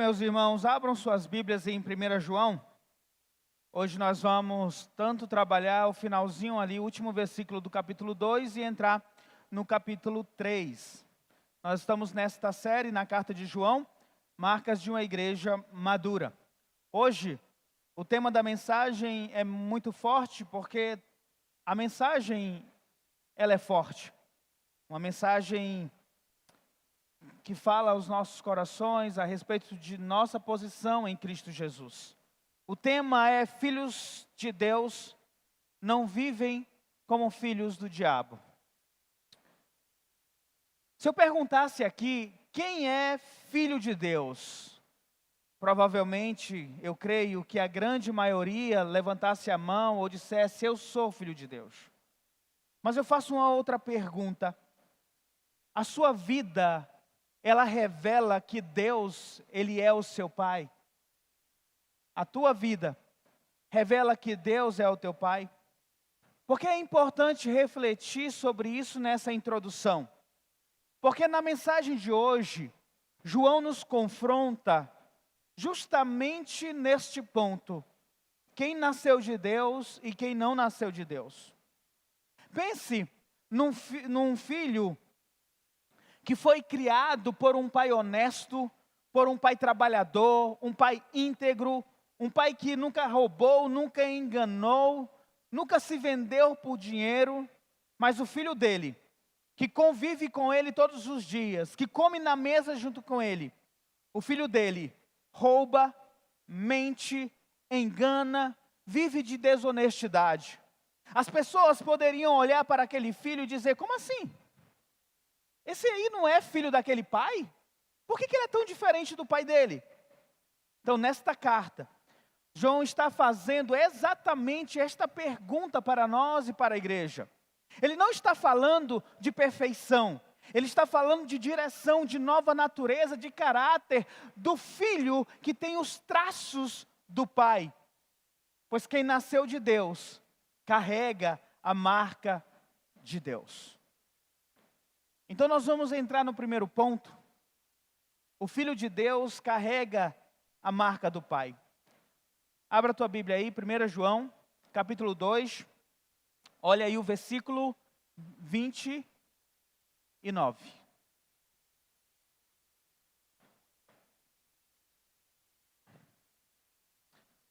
Meus irmãos, abram suas Bíblias em 1 João. Hoje nós vamos tanto trabalhar o finalzinho ali, o último versículo do capítulo 2 e entrar no capítulo 3. Nós estamos nesta série, na carta de João, marcas de uma igreja madura. Hoje, o tema da mensagem é muito forte, porque a mensagem, ela é forte. Uma mensagem que fala aos nossos corações a respeito de nossa posição em Cristo Jesus. O tema é: filhos de Deus não vivem como filhos do diabo. Se eu perguntasse aqui, quem é filho de Deus? Provavelmente, eu creio que a grande maioria levantasse a mão ou dissesse: eu sou filho de Deus. Mas eu faço uma outra pergunta. A sua vida, ela revela que Deus, Ele é o seu Pai? A tua vida revela que Deus é o teu Pai? Porque é importante refletir sobre isso nessa introdução. Porque na mensagem de hoje, João nos confronta justamente neste ponto: quem nasceu de Deus e quem não nasceu de Deus. Pense num filho que foi criado por um pai honesto, por um pai trabalhador, um pai íntegro, um pai que nunca roubou, nunca enganou, nunca se vendeu por dinheiro, mas o filho dele, que convive com ele todos os dias, que come na mesa junto com ele, o filho dele rouba, mente, engana, vive de desonestidade. As pessoas poderiam olhar para aquele filho e dizer: como assim? Esse aí não é filho daquele pai? Por que ele é tão diferente do pai dele? Então, nesta carta, João está fazendo exatamente esta pergunta para nós e para a igreja. Ele não está falando de perfeição, ele está falando de direção, de nova natureza, de caráter do filho que tem os traços do pai. Pois quem nasceu de Deus carrega a marca de Deus. Então nós vamos entrar no primeiro ponto. O Filho de Deus carrega a marca do Pai. Abra a tua Bíblia aí, 1 João, capítulo 2. Olha aí o versículo 29.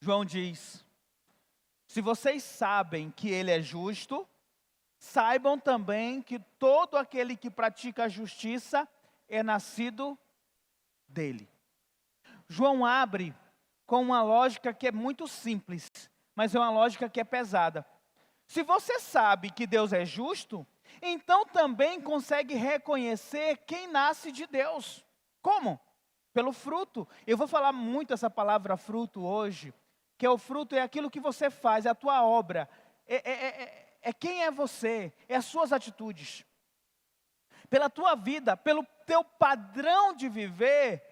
João diz: se vocês sabem que Ele é justo, saibam também que todo aquele que pratica a justiça é nascido dele. João abre com uma lógica que é muito simples, mas é uma lógica que é pesada. Se você sabe que Deus é justo, então também consegue reconhecer quem nasce de Deus. Como? Pelo fruto. Eu vou falar muito essa palavra fruto hoje, que o fruto é aquilo que você faz, é a tua obra, é quem é você, é as suas atitudes. Pela tua vida, pelo teu padrão de viver,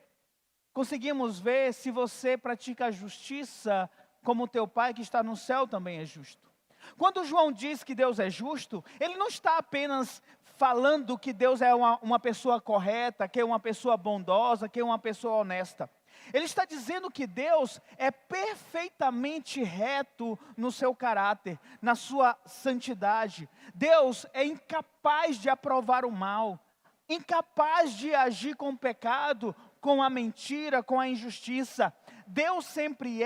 conseguimos ver se você pratica a justiça como o teu Pai que está no céu também é justo. Quando João diz que Deus é justo, ele não está apenas falando que Deus é uma pessoa correta, que é uma pessoa bondosa, que é uma pessoa honesta. Ele está dizendo que Deus é perfeitamente reto no seu caráter, na sua santidade. Deus é incapaz de aprovar o mal, incapaz de agir com o pecado, com a mentira, com a injustiça. Deus sempre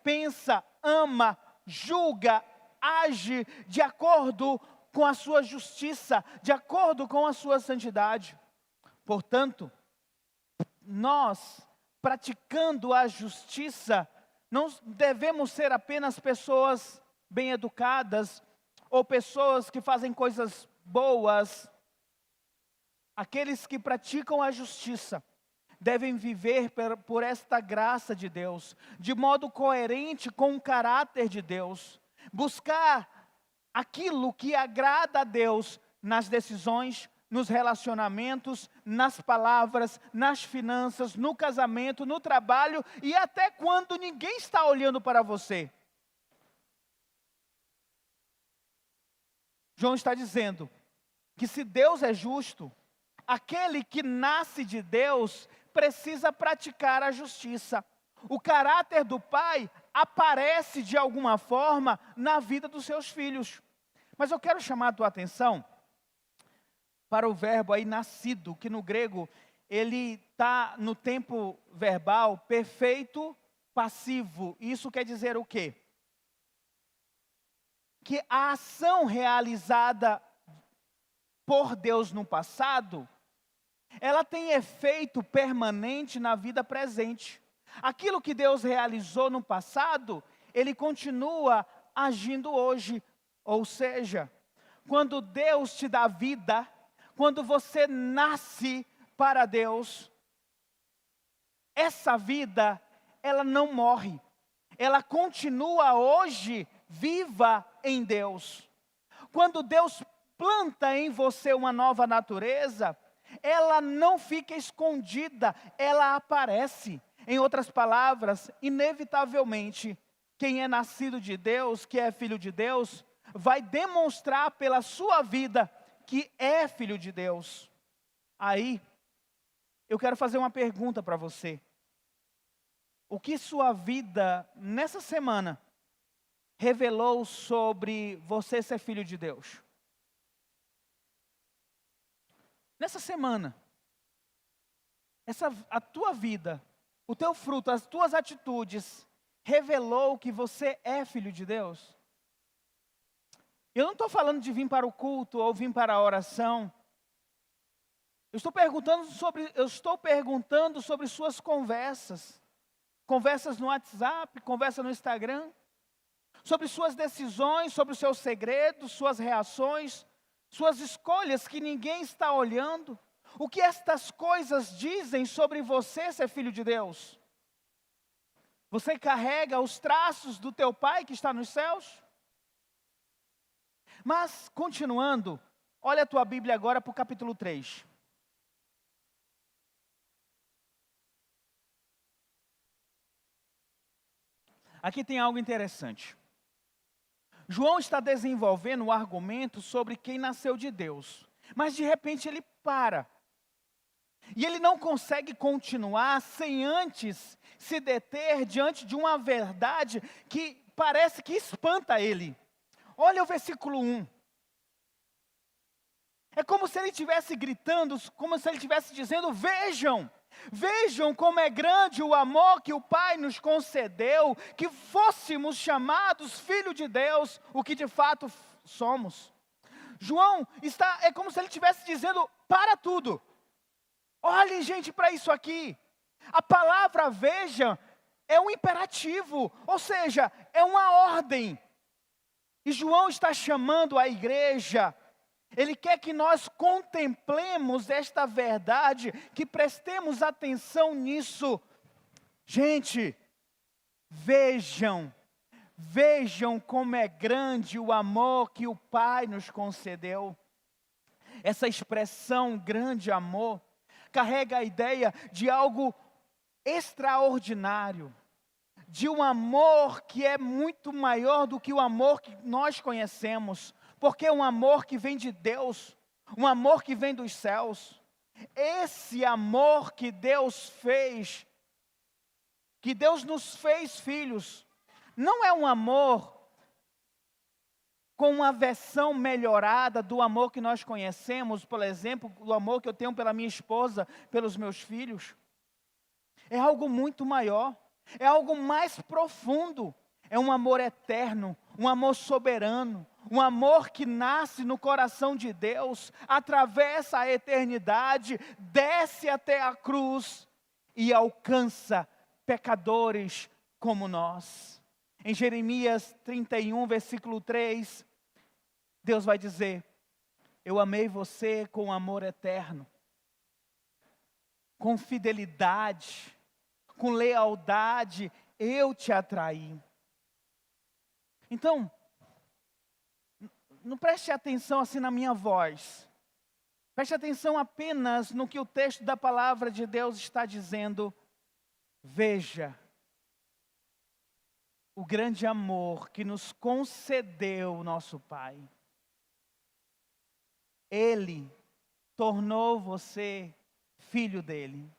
pensa, ama, julga, age de acordo com a sua justiça, de acordo com a sua santidade. Portanto, nós, praticando a justiça, não devemos ser apenas pessoas bem educadas, ou pessoas que fazem coisas boas. Aqueles que praticam a justiça devem viver por esta graça de Deus, de modo coerente com o caráter de Deus, buscar aquilo que agrada a Deus nas decisões, nos relacionamentos, nas palavras, nas finanças, no casamento, no trabalho e até quando ninguém está olhando para você. João está dizendo que se Deus é justo, aquele que nasce de Deus precisa praticar a justiça. O caráter do pai aparece de alguma forma na vida dos seus filhos. Mas eu quero chamar a tua atenção para o verbo aí nascido, que no grego ele está no tempo verbal perfeito passivo. Isso quer dizer o quê? Que a ação realizada por Deus no passado, ela tem efeito permanente na vida presente. Aquilo que Deus realizou no passado, Ele continua agindo hoje. Ou seja, quando Deus te dá vida, quando você nasce para Deus, essa vida, ela não morre. Ela continua hoje viva em Deus. Quando Deus planta em você uma nova natureza, ela não fica escondida, ela aparece. Em outras palavras, inevitavelmente, quem é nascido de Deus, que é filho de Deus, vai demonstrar pela sua vida que é filho de Deus. Aí, eu quero fazer uma pergunta para você. O que sua vida, nessa semana, revelou sobre você ser filho de Deus? Nessa semana, a tua vida, o teu fruto, as tuas atitudes, revelou que você é filho de Deus? Eu não estou falando de vir para o culto ou vir para a oração. Eu estou perguntando sobre suas conversas. Conversas no WhatsApp, conversa no Instagram. Sobre suas decisões, sobre os seus segredos, suas reações, suas escolhas que ninguém está olhando. O que estas coisas dizem sobre você ser filho de Deus? Você carrega os traços do teu Pai que está nos céus? Mas, continuando, olha a tua Bíblia agora para o capítulo 3. Aqui tem algo interessante. João está desenvolvendo um argumento sobre quem nasceu de Deus. Mas de repente ele para. E ele não consegue continuar sem antes se deter diante de uma verdade que parece que espanta ele. Olha o versículo 1. É como se ele estivesse gritando, como se ele estivesse dizendo: vejam, vejam como é grande o amor que o Pai nos concedeu, que fôssemos chamados filhos de Deus, o que de fato somos. João é como se ele estivesse dizendo: para tudo. Olhem, gente, para isso aqui. A palavra veja é um imperativo, ou seja, é uma ordem. E João está chamando a igreja. Ele quer que nós contemplemos esta verdade, que prestemos atenção nisso. Gente, vejam como é grande o amor que o Pai nos concedeu. Essa expressão grande amor carrega a ideia de algo extraordinário, de um amor que é muito maior do que o amor que nós conhecemos, porque é um amor que vem de Deus, um amor que vem dos céus. Esse amor que Deus fez, que Deus nos fez filhos, não é um amor com uma versão melhorada do amor que nós conhecemos, por exemplo, do amor que eu tenho pela minha esposa, pelos meus filhos. É algo muito maior, é algo mais profundo, é um amor eterno, um amor soberano, um amor que nasce no coração de Deus, atravessa a eternidade, desce até a cruz e alcança pecadores como nós. Em Jeremias 31, versículo 3, Deus vai dizer: eu amei você com amor eterno, com fidelidade, com lealdade, eu te atraí. Então, não preste atenção assim na minha voz. Preste atenção apenas no que o texto da palavra de Deus está dizendo. Veja o grande amor que nos concedeu nosso Pai. Ele tornou você filho dele.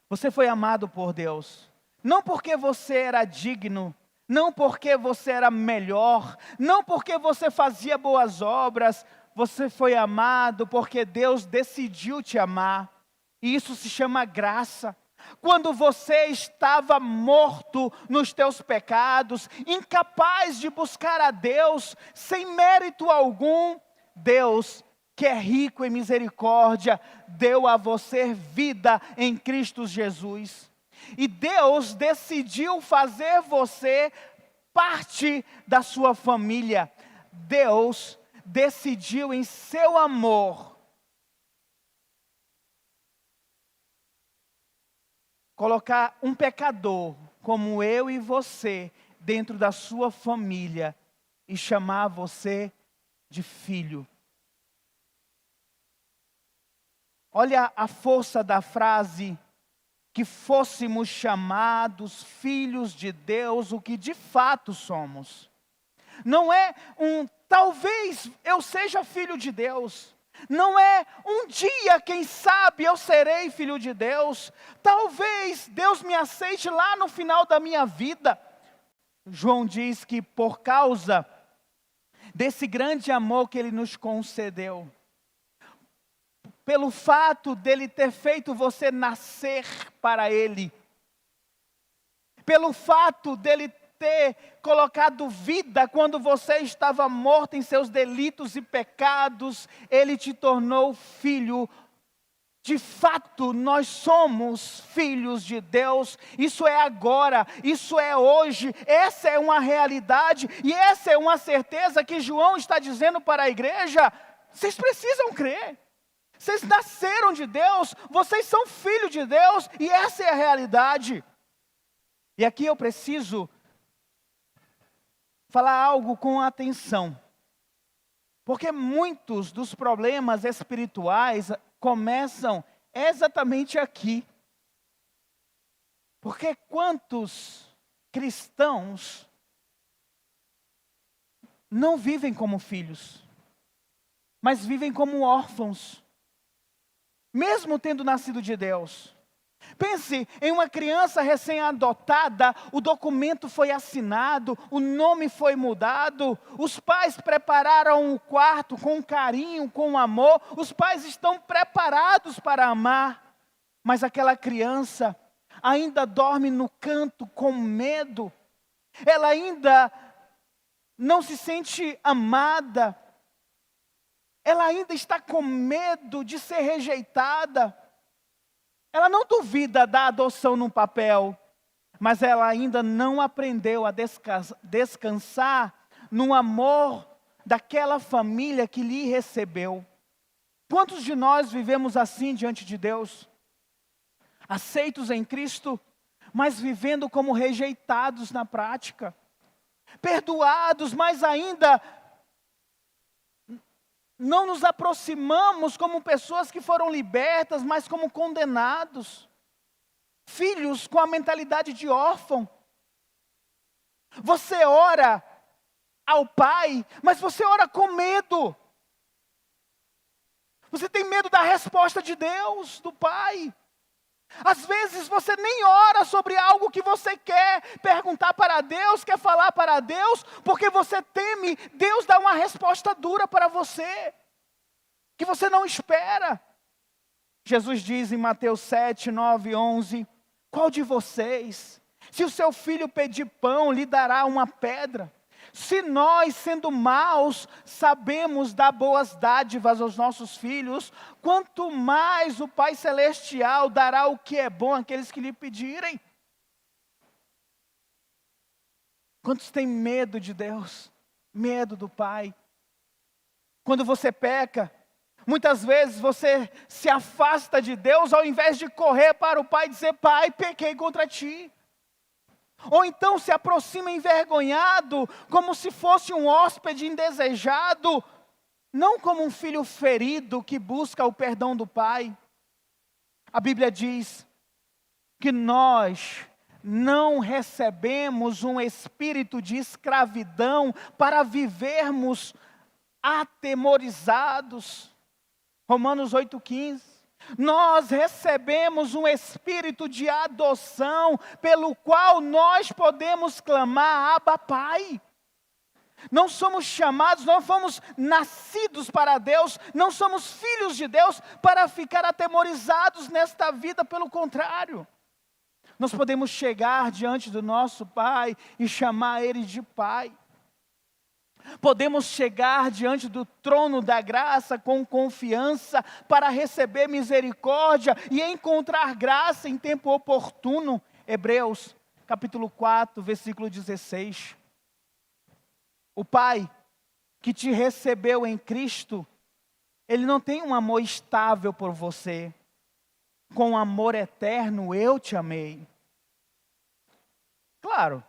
Você foi amado por Deus, não porque você era digno, não porque você era melhor, não porque você fazia boas obras. Você foi amado porque Deus decidiu te amar. E isso se chama graça. Quando você estava morto nos teus pecados, incapaz de buscar a Deus, sem mérito algum, Deus, que é rico em misericórdia, deu a você vida em Cristo Jesus. E Deus decidiu fazer você parte da sua família. Deus decidiu em seu amor colocar um pecador como eu e você dentro da sua família e chamar você de filho. Olha a força da frase, que fôssemos chamados filhos de Deus, o que de fato somos. Não é talvez eu seja filho de Deus. Não é um dia, quem sabe, eu serei filho de Deus. Talvez Deus me aceite lá no final da minha vida. João diz que por causa desse grande amor que Ele nos concedeu, pelo fato dEle ter feito você nascer para Ele, pelo fato dEle ter colocado vida quando você estava morto em seus delitos e pecados, Ele te tornou filho. De fato, nós somos filhos de Deus. Isso é agora, isso é hoje, essa é uma realidade e essa é uma certeza que João está dizendo para a igreja. Vocês precisam crer. Vocês nasceram de Deus, vocês são filhos de Deus e essa é a realidade. E aqui eu preciso falar algo com atenção, porque muitos dos problemas espirituais começam exatamente aqui. Porque quantos cristãos não vivem como filhos, mas vivem como órfãos, mesmo tendo nascido de Deus? Pense em uma criança recém-adotada, o documento foi assinado, o nome foi mudado, os pais prepararam o quarto com carinho, com amor, os pais estão preparados para amar, mas aquela criança ainda dorme no canto com medo, ela ainda não se sente amada, ela ainda está com medo de ser rejeitada. Ela não duvida da adoção no papel, mas ela ainda não aprendeu a descansar no amor daquela família que lhe recebeu. Quantos de nós vivemos assim diante de Deus? Aceitos em Cristo, mas vivendo como rejeitados na prática. Perdoados, mas ainda não nos aproximamos como pessoas que foram libertas, mas como condenados. Filhos com a mentalidade de órfão. Você ora ao Pai, mas você ora com medo. Você tem medo da resposta de Deus, do Pai. Às vezes você nem ora sobre algo que você quer perguntar para Deus, quer falar para Deus, porque você teme Deus dar uma resposta dura para você, que você não espera. Jesus diz em Mateus 7, 9, 11, qual de vocês, se o seu filho pedir pão, lhe dará uma pedra? Se nós, sendo maus, sabemos dar boas dádivas aos nossos filhos, quanto mais o Pai Celestial dará o que é bom àqueles que lhe pedirem. Quantos têm medo de Deus? Medo do Pai? Quando você peca, muitas vezes você se afasta de Deus, ao invés de correr para o Pai e dizer, Pai, pequei contra ti. Ou então se aproxima envergonhado, como se fosse um hóspede indesejado, não como um filho ferido que busca o perdão do Pai. A Bíblia diz que nós não recebemos um espírito de escravidão para vivermos atemorizados. Romanos 8,15. Nós recebemos um espírito de adoção, pelo qual nós podemos clamar: Abba, Pai. Não somos chamados, não fomos nascidos para Deus, não somos filhos de Deus para ficar atemorizados nesta vida, pelo contrário. Nós podemos chegar diante do nosso Pai e chamar Ele de Pai. Podemos chegar diante do trono da graça com confiança para receber misericórdia e encontrar graça em tempo oportuno. Hebreus, capítulo 4, versículo 16. O Pai que te recebeu em Cristo, Ele não tem um amor estável por você. Com amor eterno eu te amei. Claro,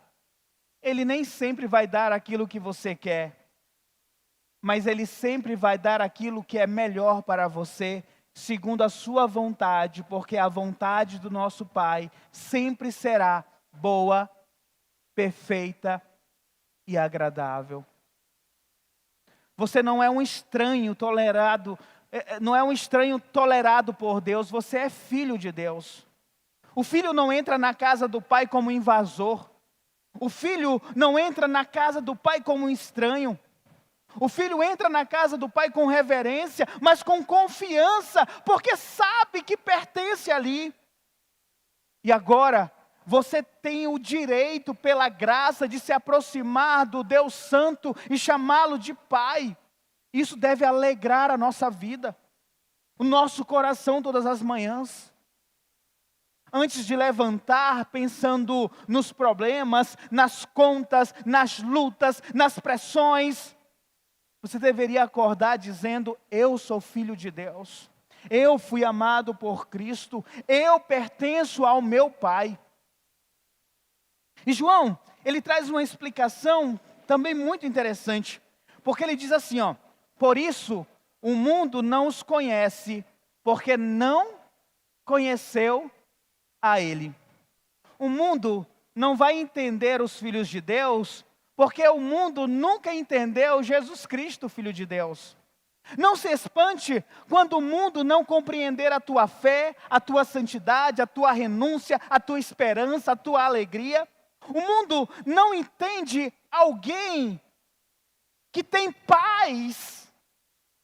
Ele nem sempre vai dar aquilo que você quer, mas Ele sempre vai dar aquilo que é melhor para você, segundo a sua vontade, porque a vontade do nosso Pai sempre será boa, perfeita e agradável. Você não é um estranho tolerado, não é um estranho tolerado por Deus, você é filho de Deus. O filho não entra na casa do pai como invasor. O filho não entra na casa do pai como um estranho. O filho entra na casa do pai com reverência, mas com confiança, porque sabe que pertence ali. E agora, você tem o direito, pela graça, de se aproximar do Deus Santo e chamá-lo de Pai. Isso deve alegrar a nossa vida, o nosso coração todas as manhãs. Antes de levantar pensando nos problemas, nas contas, nas lutas, nas pressões, você deveria acordar dizendo: eu sou filho de Deus, eu fui amado por Cristo, eu pertenço ao meu Pai. E João, ele traz uma explicação também muito interessante, porque ele diz assim, por isso o mundo não os conhece, porque não conheceu a Ele. O mundo não vai entender os filhos de Deus, porque o mundo nunca entendeu Jesus Cristo, Filho de Deus. Não se espante quando o mundo não compreender a tua fé, a tua santidade, a tua renúncia, a tua esperança, a tua alegria. O mundo não entende alguém que tem paz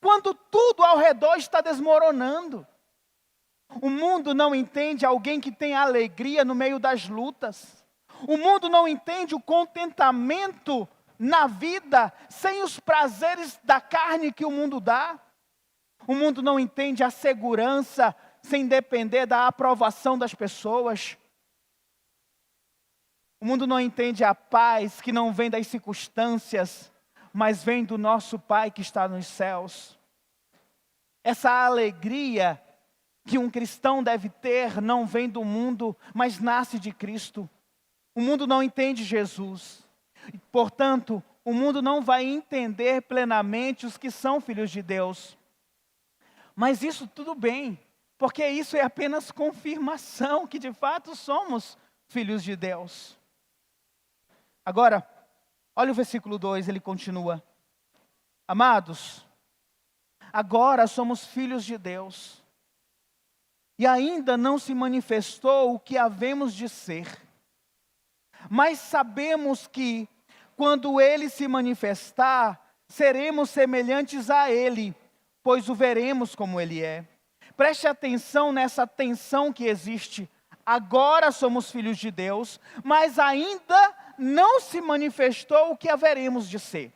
quando tudo ao redor está desmoronando. O mundo não entende alguém que tem alegria no meio das lutas. O mundo não entende o contentamento na vida sem os prazeres da carne que o mundo dá. O mundo não entende a segurança sem depender da aprovação das pessoas. O mundo não entende a paz que não vem das circunstâncias, mas vem do nosso Pai que está nos céus. Essa alegria que um cristão deve ter não vem do mundo, mas nasce de Cristo. O mundo não entende Jesus. Portanto, o mundo não vai entender plenamente os que são filhos de Deus. Mas isso tudo bem, porque isso é apenas confirmação que de fato somos filhos de Deus. Agora, olha o versículo 2, ele continua. Amados, agora somos filhos de Deus, e ainda não se manifestou o que havemos de ser. Mas sabemos que, quando Ele se manifestar, seremos semelhantes a Ele, pois o veremos como Ele é. Preste atenção nessa tensão que existe. Agora somos filhos de Deus, mas ainda não se manifestou o que haveremos de ser.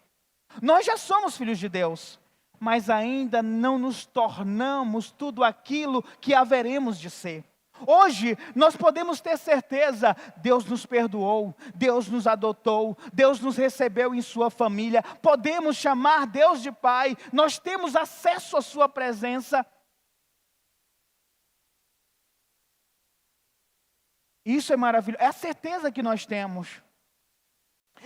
Nós já somos filhos de Deus, mas ainda não nos tornamos tudo aquilo que haveremos de ser. Hoje, nós podemos ter certeza, Deus nos perdoou, Deus nos adotou, Deus nos recebeu em sua família, podemos chamar Deus de Pai, nós temos acesso à sua presença. Isso é maravilhoso, é a certeza que nós temos.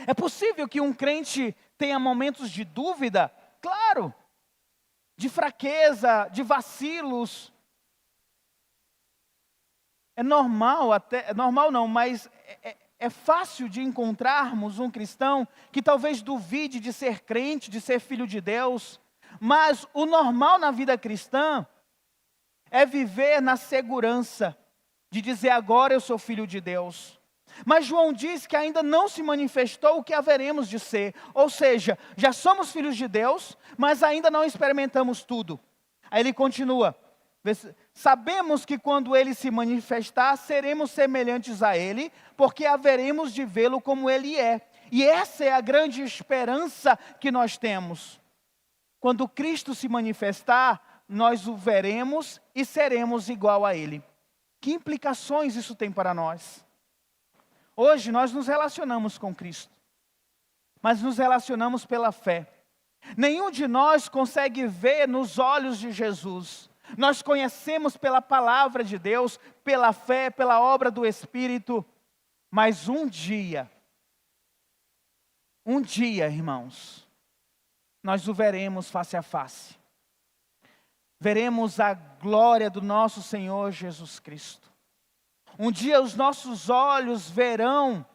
É possível que um crente tenha momentos de dúvida? Claro, de fraqueza, de vacilos. É normal, mas é fácil de encontrarmos um cristão que talvez duvide de ser crente, de ser filho de Deus. Mas o normal na vida cristã é viver na segurança de dizer agora eu sou filho de Deus. Mas João diz que ainda não se manifestou o que haveremos de ser. Ou seja, já somos filhos de Deus, mas ainda não experimentamos tudo. Aí ele continua. Sabemos que quando ele se manifestar, seremos semelhantes a ele, porque haveremos de vê-lo como ele é. E essa é a grande esperança que nós temos. Quando Cristo se manifestar, nós o veremos e seremos igual a ele. Que implicações isso tem para nós? Hoje nós nos relacionamos com Cristo, mas nos relacionamos pela fé. Nenhum de nós consegue ver nos olhos de Jesus. Nós conhecemos pela palavra de Deus, pela fé, pela obra do Espírito. Mas um dia, irmãos, nós o veremos face a face. Veremos a glória do nosso Senhor Jesus Cristo. Um dia os nossos olhos verão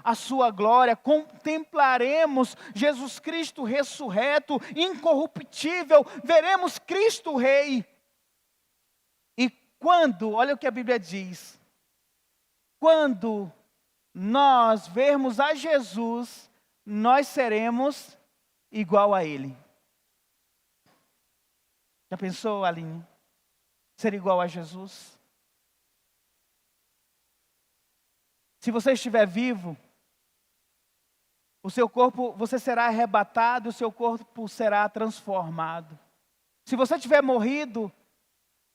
a sua glória, contemplaremos Jesus Cristo ressurreto, incorruptível, veremos Cristo Rei. E quando, olha o que a Bíblia diz, quando nós vermos a Jesus, nós seremos igual a Ele. Já pensou, Aline? Ser igual a Jesus? Se você estiver vivo, o seu corpo, você será arrebatado, o seu corpo será transformado. Se você tiver morrido,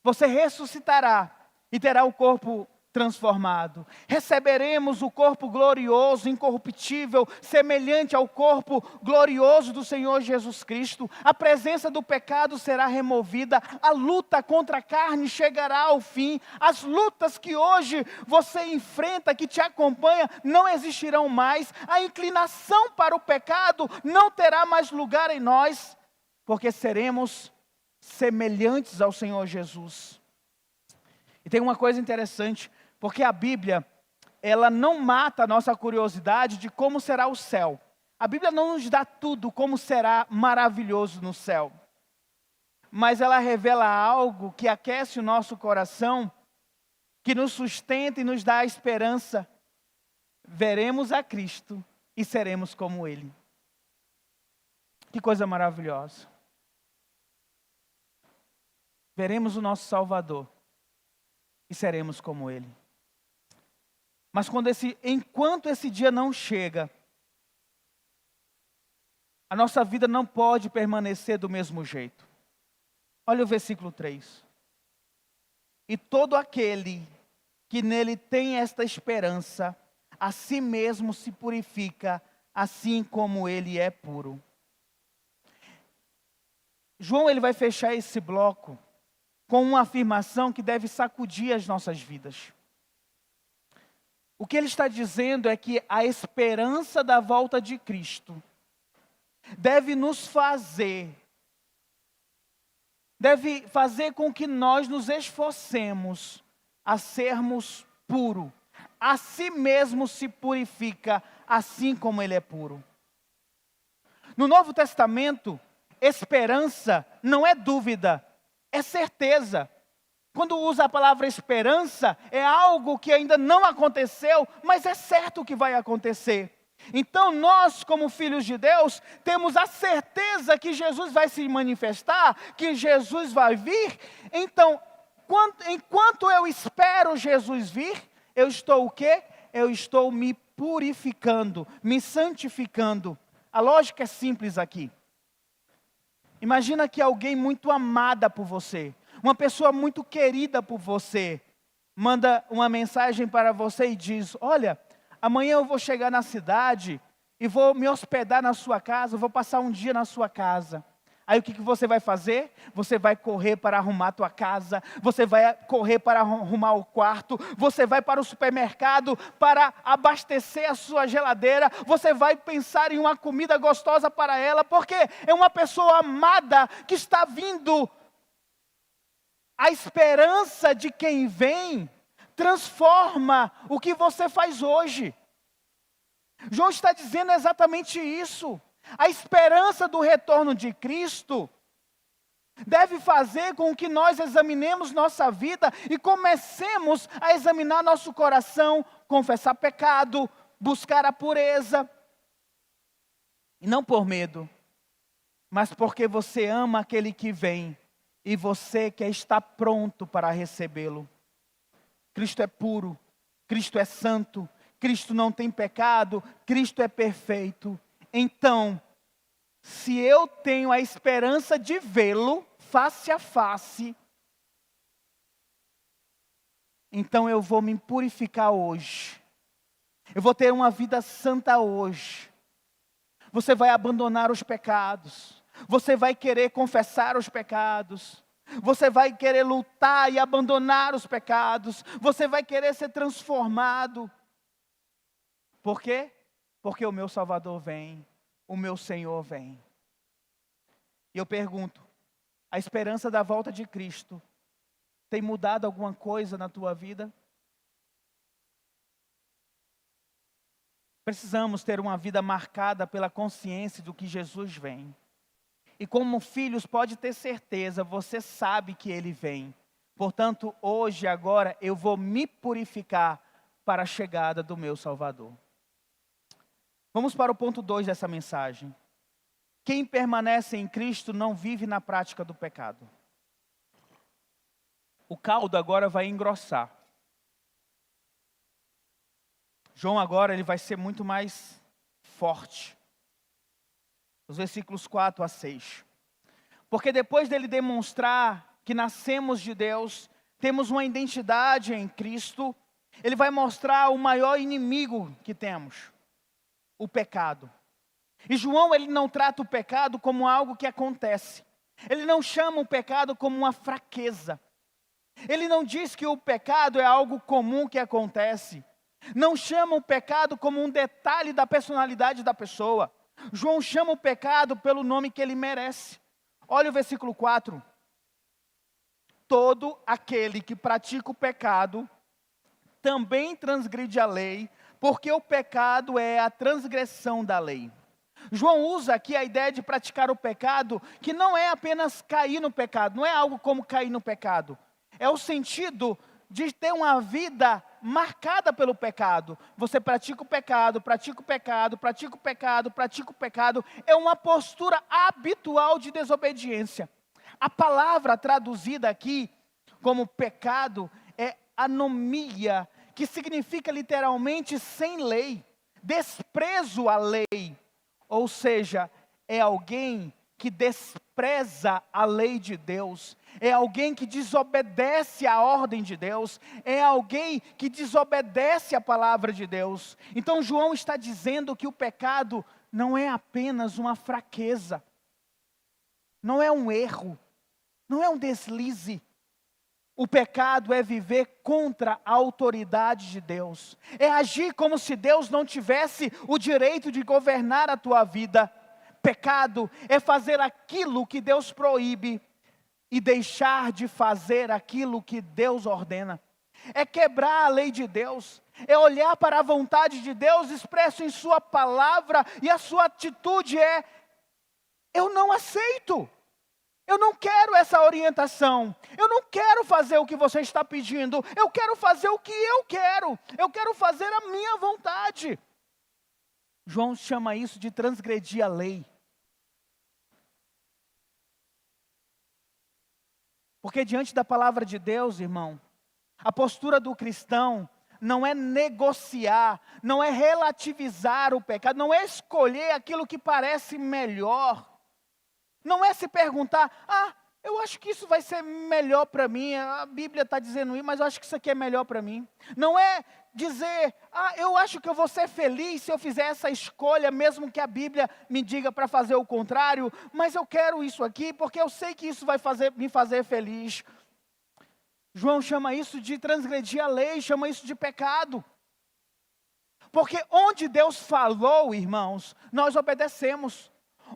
você ressuscitará e terá o corpo transformado. Receberemos o corpo glorioso, incorruptível, semelhante ao corpo glorioso do Senhor Jesus Cristo. A presença do pecado será removida, a luta contra a carne chegará ao fim. As lutas que hoje você enfrenta, que te acompanha, não existirão mais. A inclinação para o pecado não terá mais lugar em nós, porque seremos semelhantes ao Senhor Jesus. E tem uma coisa interessante, porque a Bíblia, ela não mata a nossa curiosidade de como será o céu. A Bíblia não nos dá tudo como será maravilhoso no céu. Mas ela revela algo que aquece o nosso coração, que nos sustenta e nos dá a esperança. Veremos a Cristo e seremos como Ele. Que coisa maravilhosa. Veremos o nosso Salvador e seremos como Ele. Mas enquanto esse dia não chega, a nossa vida não pode permanecer do mesmo jeito. Olha o versículo 3. E todo aquele que nele tem esta esperança, a si mesmo se purifica, assim como ele é puro. João, ele vai fechar esse bloco com uma afirmação que deve sacudir as nossas vidas. O que ele está dizendo é que a esperança da volta de Cristo deve fazer com que nós nos esforcemos a sermos puros. A si mesmo se purifica, assim como ele é puro. No Novo Testamento, esperança não é dúvida, é certeza. Quando usa a palavra esperança, é algo que ainda não aconteceu, mas é certo que vai acontecer. Então nós, como filhos de Deus, temos a certeza que Jesus vai se manifestar, que Jesus vai vir. Então, enquanto eu espero Jesus vir, eu estou o quê? Eu estou me purificando, me santificando. A lógica é simples aqui. Imagina que alguém muito amada por você, uma pessoa muito querida por você, manda uma mensagem para você e diz: olha, amanhã eu vou chegar na cidade e vou me hospedar na sua casa, vou passar um dia na sua casa. Aí o que você vai fazer? Você vai correr para arrumar a tua casa, você vai correr para arrumar o quarto, você vai para o supermercado para abastecer a sua geladeira, você vai pensar em uma comida gostosa para ela, porque é uma pessoa amada que está vindo. A esperança de quem vem transforma o que você faz hoje. João está dizendo exatamente isso. A esperança do retorno de Cristo deve fazer com que nós examinemos nossa vida e comecemos a examinar nosso coração, confessar pecado, buscar a pureza. E não por medo, mas porque você ama aquele que vem e você quer estar pronto para recebê-lo. Cristo é puro, Cristo é santo, Cristo não tem pecado, Cristo é perfeito. Então, se eu tenho a esperança de vê-lo face a face, então eu vou me purificar hoje. Eu vou ter uma vida santa hoje. Você vai abandonar os pecados. Você vai querer confessar os pecados. Você vai querer lutar e abandonar os pecados. Você vai querer ser transformado. Por quê? Porque o meu Salvador vem. O meu Senhor vem. E eu pergunto, a esperança da volta de Cristo tem mudado alguma coisa na tua vida? Precisamos ter uma vida marcada pela consciência do que Jesus vem. E como filhos, pode ter certeza, você sabe que Ele vem. Portanto, hoje, agora, eu vou me purificar para a chegada do meu Salvador. Vamos para o ponto 2 dessa mensagem. Quem permanece em Cristo não vive na prática do pecado. O caldo agora vai engrossar. João agora ele vai ser muito mais forte. Os versículos 4 a 6. Porque depois dele demonstrar que nascemos de Deus, temos uma identidade em Cristo, ele vai mostrar o maior inimigo que temos, o pecado. E João ele não trata o pecado como algo que acontece. Ele não chama o pecado como uma fraqueza. Ele não diz que o pecado é algo comum que acontece. Não chama o pecado como um detalhe da personalidade da pessoa. João chama o pecado pelo nome que ele merece. Olha o versículo 4. Todo aquele que pratica o pecado também transgride a lei, porque o pecado é a transgressão da lei. João usa aqui a ideia de praticar o pecado, que não é apenas cair no pecado, não é algo como cair no pecado. É o sentido de ter uma vida marcada pelo pecado. Você pratica o pecado, pratica o pecado, pratica o pecado, pratica o pecado. É uma postura habitual de desobediência. A palavra traduzida aqui como pecado é anomia, que significa literalmente sem lei, desprezo à lei. Ou seja, é alguém que despreza a lei de Deus, é alguém que desobedece à ordem de Deus, é alguém que desobedece à palavra de Deus. Então João está dizendo que o pecado não é apenas uma fraqueza, não é um erro, não é um deslize. O pecado é viver contra a autoridade de Deus, é agir como se Deus não tivesse o direito de governar a tua vida. Pecado é fazer aquilo que Deus proíbe e deixar de fazer aquilo que Deus ordena. É quebrar a lei de Deus, é olhar para a vontade de Deus expresso em sua palavra, e a sua atitude é: eu não aceito, eu não quero essa orientação, eu não quero fazer o que você está pedindo, eu quero fazer o que eu quero fazer a minha vontade. João chama isso de transgredir a lei. Porque diante da palavra de Deus, irmão, a postura do cristão não é negociar, não é relativizar o pecado, não é escolher aquilo que parece melhor. Não é se perguntar, eu acho que isso vai ser melhor para mim, a Bíblia está dizendo isso, mas eu acho que isso aqui é melhor para mim. Não é dizer, eu acho que eu vou ser feliz se eu fizer essa escolha, mesmo que a Bíblia me diga para fazer o contrário, mas eu quero isso aqui, porque eu sei que isso vai me fazer feliz. João chama isso de transgredir a lei, chama isso de pecado. Porque onde Deus falou, irmãos, nós obedecemos.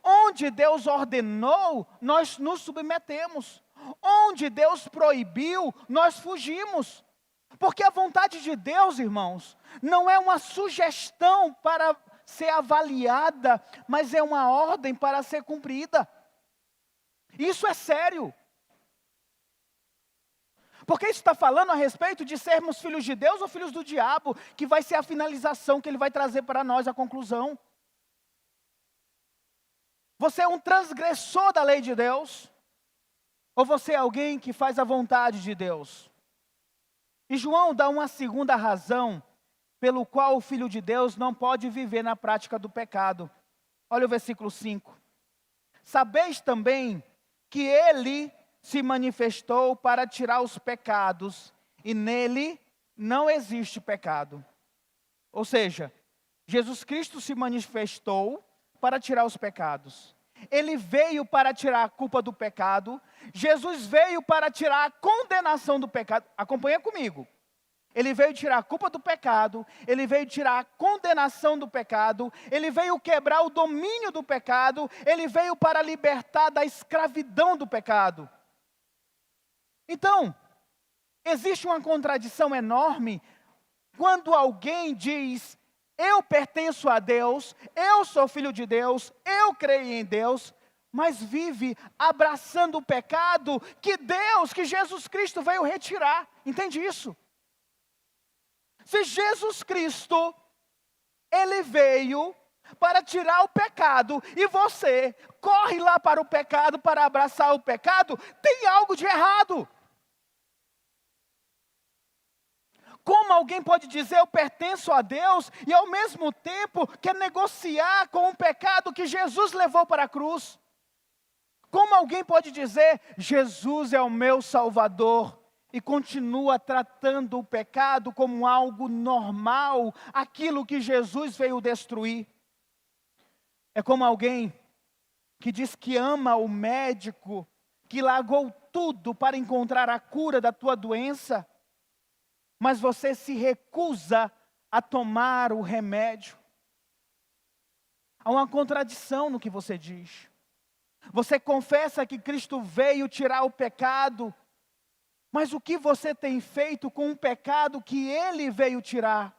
Onde Deus ordenou, nós nos submetemos. Onde Deus proibiu, nós fugimos. Porque a vontade de Deus, irmãos, não é uma sugestão para ser avaliada, mas é uma ordem para ser cumprida. Isso é sério. Porque isso está falando a respeito de sermos filhos de Deus ou filhos do diabo, que vai ser a finalização que ele vai trazer para nós, a conclusão. Você é um transgressor da lei de Deus? Ou você é alguém que faz a vontade de Deus? E João dá uma segunda razão pelo qual o Filho de Deus não pode viver na prática do pecado. Olha o versículo 5. Sabeis também que ele se manifestou para tirar os pecados, e nele não existe pecado. Ou seja, Jesus Cristo se manifestou para tirar os pecados. Ele veio para tirar a culpa do pecado. Jesus veio para tirar a condenação do pecado. Acompanha comigo. Ele veio tirar a culpa do pecado, ele veio tirar a condenação do pecado, ele veio quebrar o domínio do pecado, ele veio para libertar da escravidão do pecado. Então, existe uma contradição enorme quando alguém diz: eu pertenço a Deus, eu sou filho de Deus, eu creio em Deus, mas vive abraçando o pecado que Jesus Cristo veio retirar. Entende isso? Se Jesus Cristo, ele veio para tirar o pecado, e você corre lá para o pecado, para abraçar o pecado, tem algo de errado. Como alguém pode dizer eu pertenço a Deus, e ao mesmo tempo quer negociar com o pecado que Jesus levou para a cruz? Como alguém pode dizer Jesus é o meu Salvador, e continua tratando o pecado como algo normal, aquilo que Jesus veio destruir? É como alguém que diz que ama o médico, que largou tudo para encontrar a cura da tua doença, mas você se recusa a tomar o remédio. Há uma contradição no que você diz. Você confessa que Cristo veio tirar o pecado, mas o que você tem feito com o pecado que Ele veio tirar?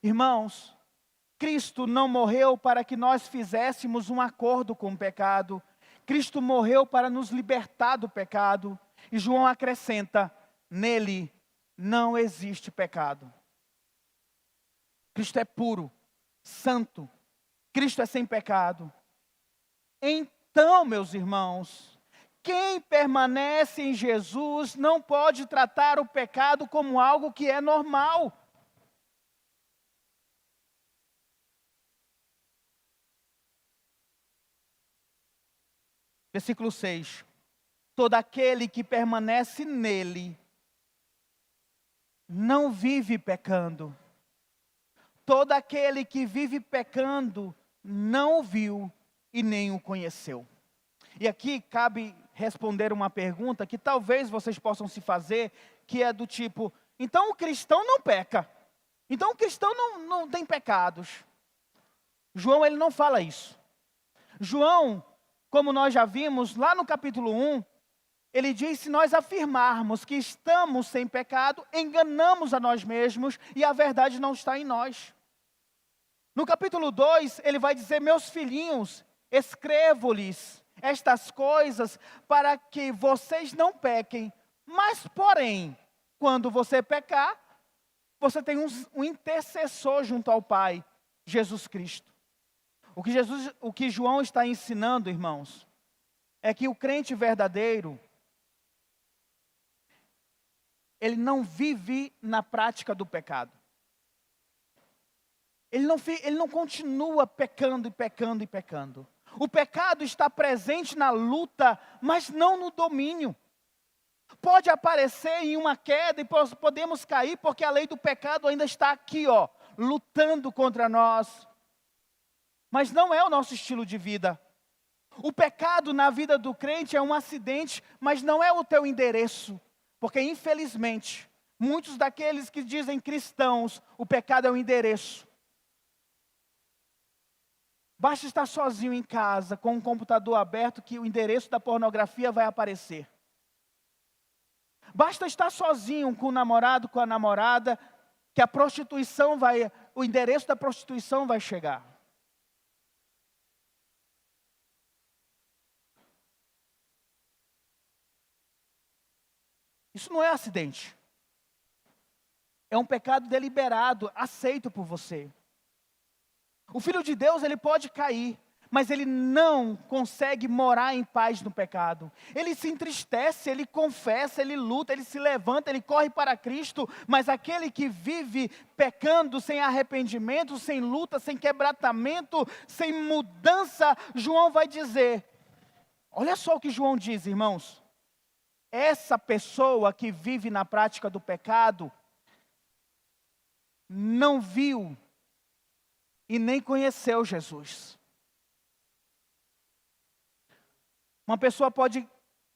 Irmãos, Cristo não morreu para que nós fizéssemos um acordo com o pecado. Cristo morreu para nos libertar do pecado. E João acrescenta: nele não existe pecado. Cristo é puro, santo. Cristo é sem pecado. Então, meus irmãos, quem permanece em Jesus não pode tratar o pecado como algo que é normal. Versículo 6. Todo aquele que permanece nele não vive pecando. Todo aquele que vive pecando não o viu e nem o conheceu. E aqui cabe responder uma pergunta que talvez vocês possam se fazer, que é do tipo: então o cristão não peca, então o cristão não tem pecados. João, ele não fala isso. João, como nós já vimos lá no capítulo 1, ele diz: se nós afirmarmos que estamos sem pecado, enganamos a nós mesmos e a verdade não está em nós. No capítulo 2, ele vai dizer: meus filhinhos, escrevo-lhes estas coisas para que vocês não pequem. Mas, porém, quando você pecar, você tem um intercessor junto ao Pai, Jesus Cristo. O que João está ensinando, irmãos, é que o crente verdadeiro, ele não vive na prática do pecado. Ele não continua pecando e pecando e pecando. O pecado está presente na luta, mas não no domínio. Pode aparecer em uma queda e podemos cair, porque a lei do pecado ainda está aqui, lutando contra nós. Mas não é o nosso estilo de vida. O pecado na vida do crente é um acidente, mas não é o teu endereço. Porque, infelizmente, muitos daqueles que dizem cristãos, o pecado é o endereço. Basta estar sozinho em casa, com um computador aberto, que o endereço da pornografia vai aparecer. Basta estar sozinho com o namorado, com a namorada, que o endereço da prostituição vai chegar. Isso não é acidente. É um pecado deliberado, aceito por você. O Filho de Deus, ele pode cair, mas ele não consegue morar em paz no pecado. Ele se entristece, ele confessa, ele luta, ele se levanta, ele corre para Cristo, mas aquele que vive pecando sem arrependimento, sem luta, sem quebrantamento, sem mudança, João vai dizer, olha só o que João diz, irmãos. Essa pessoa que vive na prática do pecado, não viu e nem conheceu Jesus. Uma pessoa pode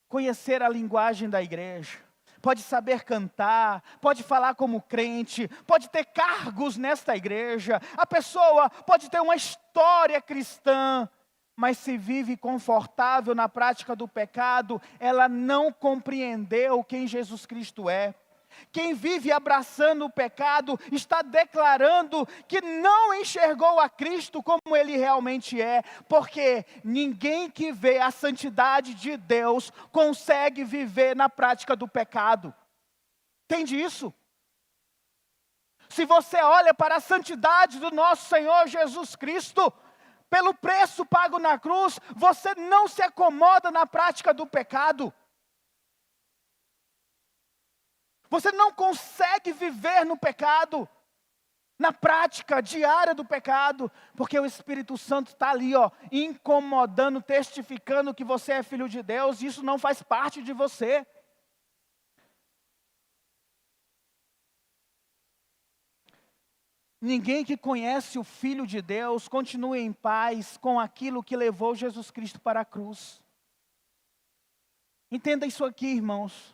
conhecer a linguagem da igreja, pode saber cantar, pode falar como crente, pode ter cargos nesta igreja, a pessoa pode ter uma história cristã, mas se vive confortável na prática do pecado, ela não compreendeu quem Jesus Cristo é. Quem vive abraçando o pecado está declarando que não enxergou a Cristo como Ele realmente é, porque ninguém que vê a santidade de Deus consegue viver na prática do pecado. Entende isso? Se você olha para a santidade do nosso Senhor Jesus Cristo, pelo preço pago na cruz, você não se acomoda na prática do pecado. Você não consegue viver no pecado, na prática diária do pecado, porque o Espírito Santo está ali, incomodando, testificando que você é filho de Deus, e isso não faz parte de você. Ninguém que conhece o Filho de Deus continua em paz com aquilo que levou Jesus Cristo para a cruz. Entenda isso aqui, irmãos.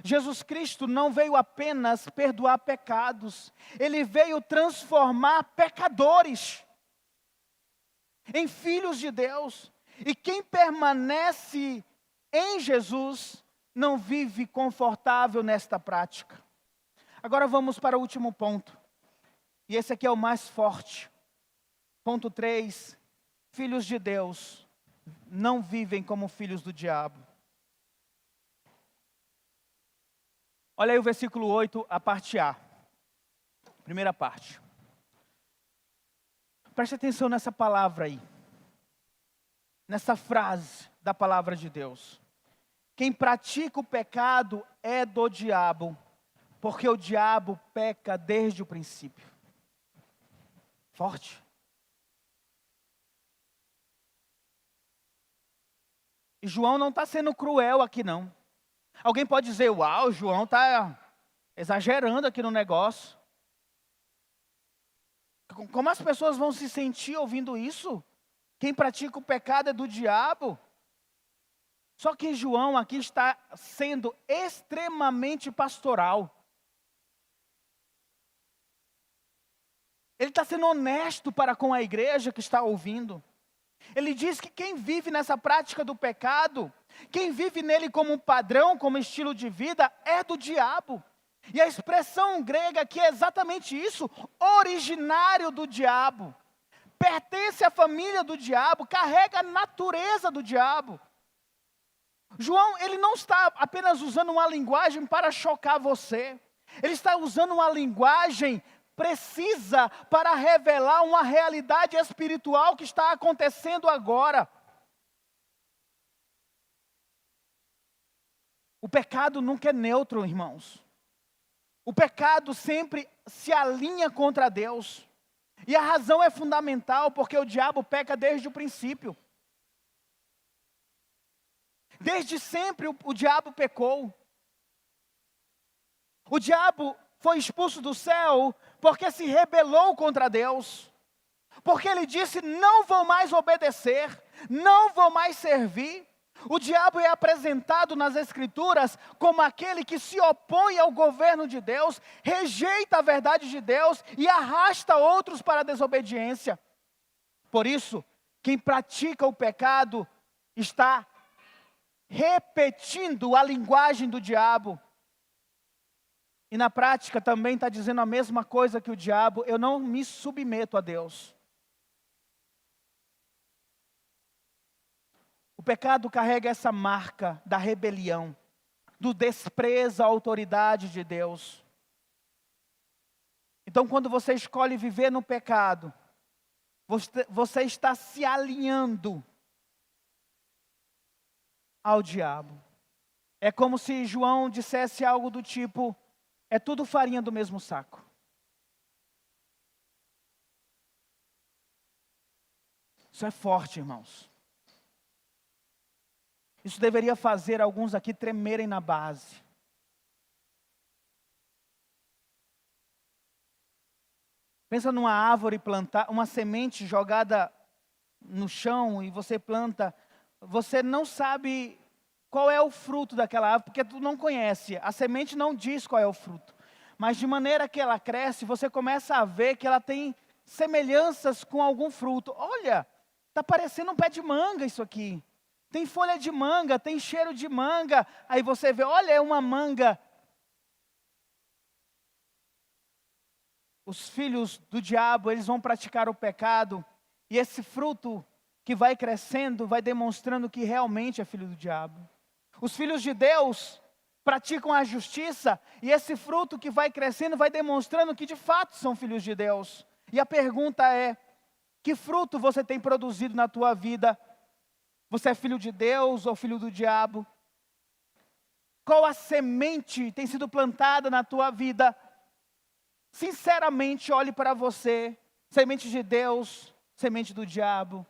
Jesus Cristo não veio apenas perdoar pecados, Ele veio transformar pecadores em filhos de Deus. E quem permanece em Jesus não vive confortável nesta prática. Agora vamos para o último ponto. E esse aqui é o mais forte. Ponto 3. Filhos de Deus não vivem como filhos do diabo. Olha aí o versículo 8, a parte A. Primeira parte. Preste atenção nessa palavra aí. Nessa frase da palavra de Deus. Quem pratica o pecado é do diabo, porque o diabo peca desde o princípio. Forte. E João não está sendo cruel aqui não. Alguém pode dizer, uau, João está exagerando aqui no negócio. Como as pessoas vão se sentir ouvindo isso? Quem pratica o pecado é do diabo. Só que João aqui está sendo extremamente pastoral. Ele está sendo honesto para com a igreja que está ouvindo. Ele diz que quem vive nessa prática do pecado, quem vive nele como um padrão, como estilo de vida, é do diabo. E a expressão grega aqui é exatamente isso, originário do diabo. Pertence à família do diabo, carrega a natureza do diabo. João, ele não está apenas usando uma linguagem para chocar você. Ele está usando uma linguagem precisa para revelar uma realidade espiritual que está acontecendo agora. O pecado nunca é neutro, irmãos. O pecado sempre se alinha contra Deus. E a razão é fundamental, porque o diabo peca desde o princípio. Desde sempre o diabo pecou. O diabo foi expulso do céu porque se rebelou contra Deus. Porque ele disse, não vou mais obedecer, não vou mais servir. O diabo é apresentado nas Escrituras como aquele que se opõe ao governo de Deus, rejeita a verdade de Deus e arrasta outros para a desobediência. Por isso, quem pratica o pecado está repetindo a linguagem do diabo. E na prática também está dizendo a mesma coisa que o diabo, eu não me submeto a Deus. O pecado carrega essa marca da rebelião, do desprezo à autoridade de Deus. Então, quando você escolhe viver no pecado, você está se alinhando ao diabo. É como se João dissesse algo do tipo: é tudo farinha do mesmo saco. Isso é forte, irmãos. Isso deveria fazer alguns aqui tremerem na base. Pensa numa árvore plantada, uma semente jogada no chão e você planta. Você não sabe qual é o fruto daquela árvore, porque tu não conhece. A semente não diz qual é o fruto. Mas de maneira que ela cresce, você começa a ver que ela tem semelhanças com algum fruto. Olha, está parecendo um pé de manga isso aqui. Tem folha de manga, tem cheiro de manga. Aí você vê, olha, é uma manga. Os filhos do diabo, eles vão praticar o pecado. E esse fruto que vai crescendo, vai demonstrando que realmente é filho do diabo. Os filhos de Deus praticam a justiça. E esse fruto que vai crescendo, vai demonstrando que de fato são filhos de Deus. E a pergunta é: que fruto você tem produzido na tua vida? Você é filho de Deus ou filho do diabo? Qual a semente tem sido plantada na tua vida? Sinceramente, olhe para você. Semente de Deus, semente do diabo.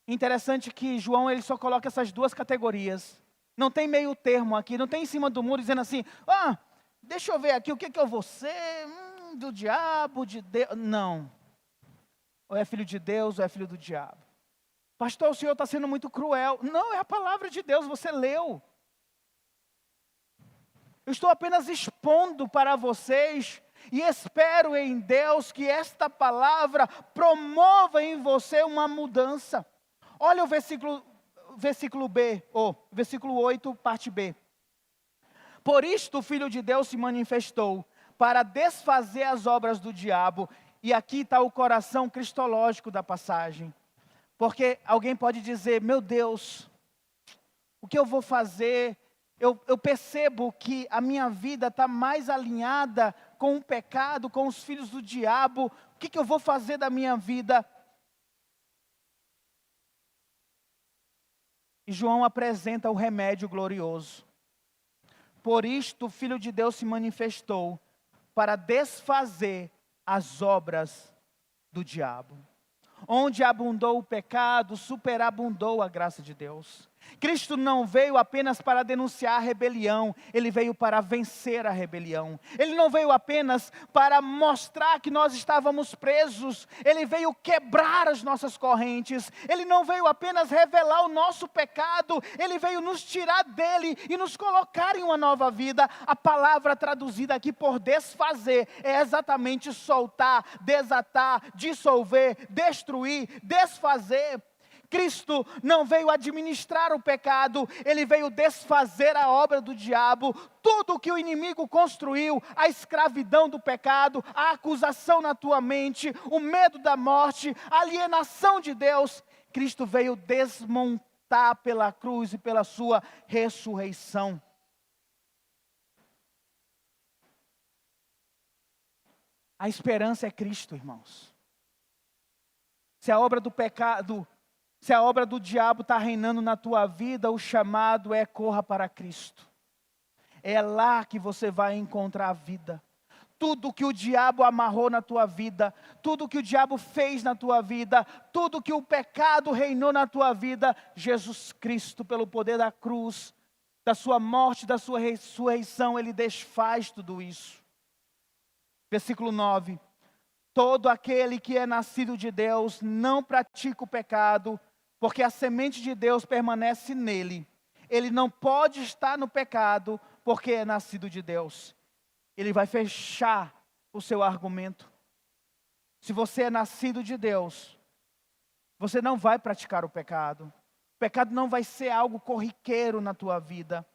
Interessante que João ele só coloca essas duas categorias. Não tem meio termo aqui, não tem em cima do muro dizendo assim: deixa eu ver aqui o que eu vou ser, do diabo, de Deus. Não. Ou é filho de Deus ou é filho do diabo. Pastor, o senhor está sendo muito cruel. Não, é a palavra de Deus, você leu. Eu estou apenas expondo para vocês e espero em Deus que esta palavra promova em você uma mudança. Olha o versículo B, versículo 8, parte B. Por isto o Filho de Deus se manifestou para desfazer as obras do diabo. E aqui está o coração cristológico da passagem. Porque alguém pode dizer: meu Deus, o que eu vou fazer? Eu percebo que a minha vida está mais alinhada com o pecado, com os filhos do diabo. O que eu vou fazer da minha vida? E João apresenta o remédio glorioso. Por isto o Filho de Deus se manifestou para desfazer as obras do diabo. Onde abundou o pecado, superabundou a graça de Deus. Cristo não veio apenas para denunciar a rebelião, Ele veio para vencer a rebelião. Ele não veio apenas para mostrar que nós estávamos presos, Ele veio quebrar as nossas correntes. Ele não veio apenas revelar o nosso pecado, Ele veio nos tirar dele e nos colocar em uma nova vida. A palavra traduzida aqui por desfazer é exatamente soltar, desatar, dissolver, destruir, desfazer. Cristo não veio administrar o pecado, Ele veio desfazer a obra do diabo. Tudo que o inimigo construiu, a escravidão do pecado, a acusação na tua mente, o medo da morte, a alienação de Deus, Cristo veio desmontar pela cruz e pela sua ressurreição. A esperança é Cristo, irmãos. Se a obra do pecado, se a obra do diabo está reinando na tua vida, o chamado é: corra para Cristo. É lá que você vai encontrar a vida. Tudo que o diabo amarrou na tua vida, tudo que o diabo fez na tua vida, tudo que o pecado reinou na tua vida, Jesus Cristo, pelo poder da cruz, da sua morte, da sua ressurreição, Ele desfaz tudo isso. Versículo 9. Todo aquele que é nascido de Deus não pratica o pecado, porque a semente de Deus permanece nele. Ele não pode estar no pecado, porque é nascido de Deus. Ele vai fechar o seu argumento. Se você é nascido de Deus, você não vai praticar o pecado. O pecado não vai ser algo corriqueiro na tua vida.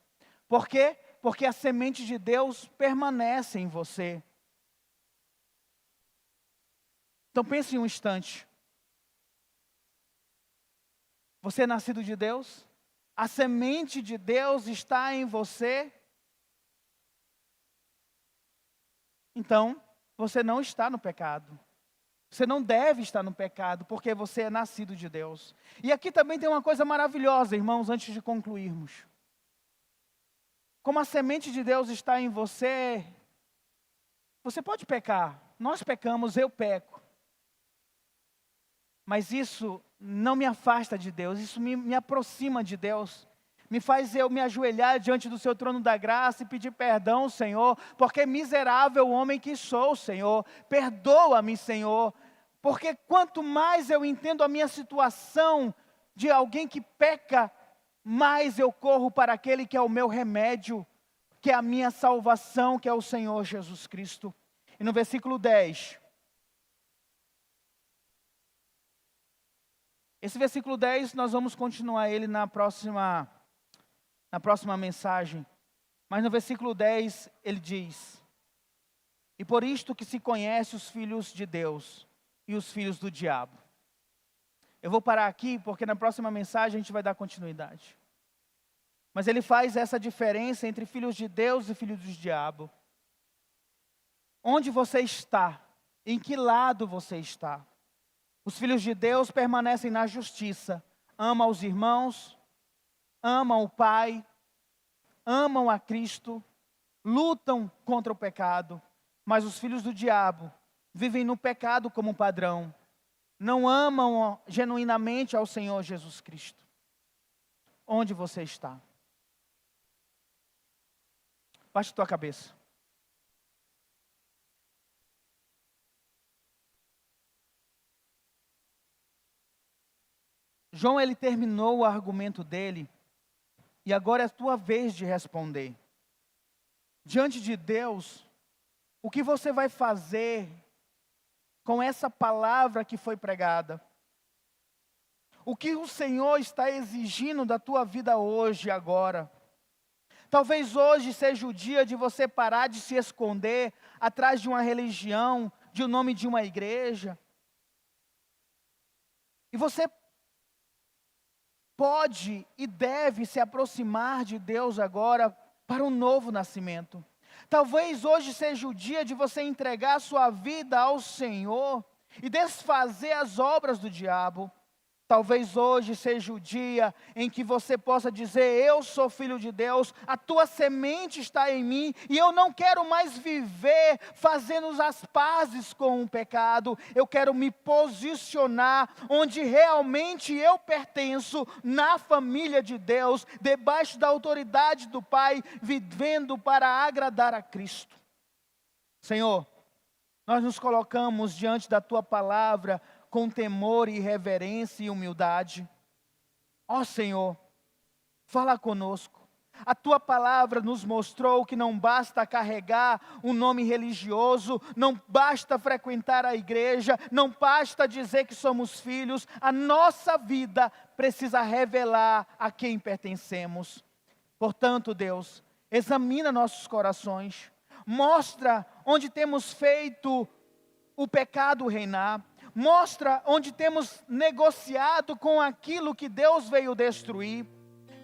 Por quê? Porque a semente de Deus permanece em você. Então pense em um instante. Você é nascido de Deus? A semente de Deus está em você? então você não está no pecado. Você não deve estar no pecado, porque você é nascido de Deus. E aqui também tem uma coisa maravilhosa, irmãos, antes de concluirmos. Como a semente de Deus está em você, você pode pecar. Nós pecamos, eu peco. Mas isso não me afasta de Deus, isso me aproxima de Deus. Me faz eu me ajoelhar diante do seu trono da graça e pedir perdão, Senhor, porque miserável homem que sou, Senhor. Perdoa-me, Senhor, porque quanto mais eu entendo a minha situação de alguém que peca, mais eu corro para aquele que é o meu remédio, que é a minha salvação, que é o Senhor Jesus Cristo. E no versículo 10, esse versículo 10, nós vamos continuar ele na próxima mensagem. Mas no versículo 10, ele diz: e por isto que se conhece os filhos de Deus e os filhos do diabo. Eu vou parar aqui, porque na próxima mensagem a gente vai dar continuidade. Mas ele faz essa diferença entre filhos de Deus e filhos do diabo. Onde você está? Em que lado você está? Os filhos de Deus permanecem na justiça, amam os irmãos, amam o Pai, amam a Cristo, lutam contra o pecado, mas os filhos do diabo vivem no pecado como padrão, não amam genuinamente ao Senhor Jesus Cristo. Onde você está? Baixe tua cabeça. João, ele terminou o argumento dele, e agora é a tua vez de responder. Diante de Deus, o que você vai fazer com essa palavra que foi pregada? O que o Senhor está exigindo da tua vida hoje, agora? Talvez hoje seja o dia de você parar de se esconder atrás de uma religião, de um nome de uma igreja. E você pode e deve se aproximar de Deus agora para um novo nascimento. Talvez hoje seja o dia de você entregar a sua vida ao Senhor e desfazer as obras do diabo. Talvez hoje seja o dia em que você possa dizer: eu sou filho de Deus, a tua semente está em mim, e eu não quero mais viver fazendo as pazes com o pecado. Eu quero me posicionar onde realmente eu pertenço, na família de Deus, debaixo da autoridade do Pai, vivendo para agradar a Cristo. Senhor, nós nos colocamos diante da tua palavra com temor e reverência e humildade. Ó Senhor, fala conosco. A tua palavra nos mostrou que não basta carregar um nome religioso, não basta frequentar a igreja, não basta dizer que somos filhos. A nossa vida precisa revelar a quem pertencemos. Portanto, Deus, examina nossos corações, mostra onde temos feito o pecado reinar, mostra onde temos negociado com aquilo que Deus veio destruir.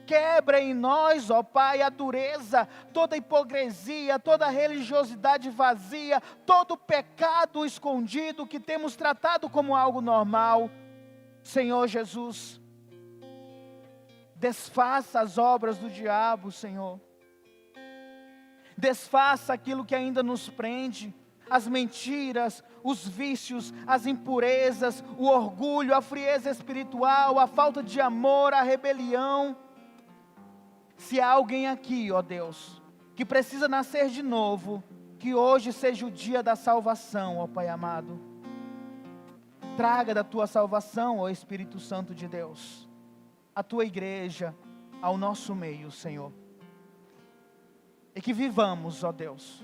Quebra em nós, ó Pai, a dureza, toda hipocrisia, toda religiosidade vazia, todo pecado escondido que temos tratado como algo normal. Senhor Jesus, desfaça as obras do diabo, Senhor. Desfaça aquilo que ainda nos prende, as mentiras, os vícios, as impurezas, o orgulho, a frieza espiritual, a falta de amor, a rebelião. Se há alguém aqui, ó Deus, que precisa nascer de novo, que hoje seja o dia da salvação, ó Pai amado. Traga da tua salvação, ó Espírito Santo de Deus, a tua igreja ao nosso meio, Senhor. E que vivamos, ó Deus,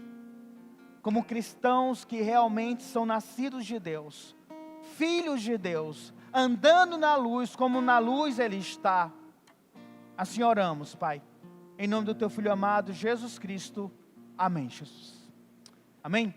como cristãos que realmente são nascidos de Deus, filhos de Deus, andando na luz como na luz Ele está. Assim oramos, Pai, em nome do Teu Filho amado, Jesus Cristo. Amém, Jesus. Amém.